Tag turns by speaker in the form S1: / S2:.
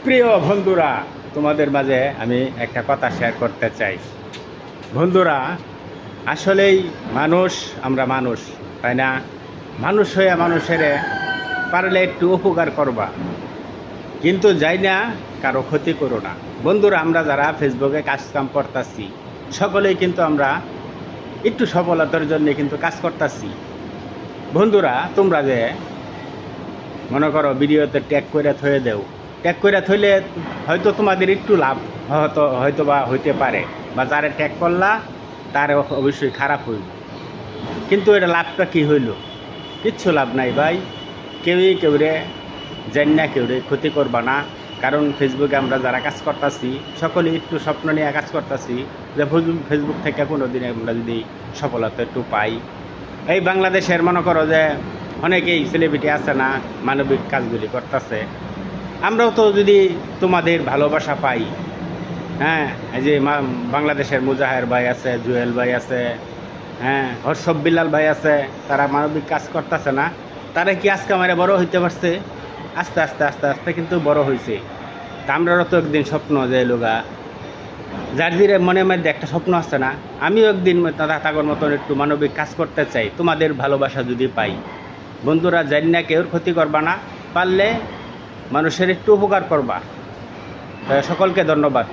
S1: প্রিয় বন্ধুরা, তোমাদের মাঝে আমি একটা কথা শেয়ার করতে চাই। বন্ধুরা, আসলেই আমরা মানুষ, তাই না? মানুষ হয়ে মানুষের পারলে একটু উপকার করবা, কিন্তু যাই না কারো ক্ষতি করো না। বন্ধুরা, আমরা যারা ফেসবুকে কাজকাম করতেছি সকলেই কিন্তু আমরা একটু সফলতার জন্য কিন্তু কাজ করতেছি। বন্ধুরা, তোমরা যে মনে করো ভিডিওতে ট্যাগ করে থয়ে দেও, ট্যাগ করে থইলে হয়তো তোমাদের একটু লাভ হয়তো বা হইতে পারে, বা যারা ট্যাগ করলা তার অবশ্যই খারাপ হইল, কিন্তু এটা লাভটা কি হইল? কিচ্ছু লাভ নাই ভাই। কেউরে জানি না, কেউরে ক্ষতি করবা না। কারণ ফেসবুকে আমরা যারা কাজ করতেছি সকলেই একটু স্বপ্ন নিয়ে কাজ করতেছি যে ফেসবুক থেকে কোনো দিনে আমরা যদি সফলতা একটু পাই। এই বাংলাদেশের মনে করো যে অনেকেই সেলিব্রিটি আছে না, মানবিক কাজগুলি করতেছে। আমরাও তো যদি তোমাদের ভালোবাসা পাই, হ্যাঁ, এই যে বাংলাদেশের মুজাহের ভাই আছে, জুয়েল ভাই আছে, হ্যাঁ, হর্ষব বিলাল ভাই আছে, তারা মানবিক কাজ করতেছে না? তারা কি আজকে আমার বড় হইতে পারছে? আস্তে আস্তে আস্তে আস্তে কিন্তু বড় হয়েছে। তা আমরাও তো একদিন স্বপ্ন যে লোগা যার দিরে মনের মধ্যে একটা স্বপ্ন আছে না, আমিও একদিন তাগর মতন একটু মানবিক কাজ করতে চাই, তোমাদের ভালোবাসা যদি পাই। বন্ধুরা, জানি না কেউর ক্ষতি করবা না, পারলে মানুষের একটু উপকার করবা। সকলকে ধন্যবাদ।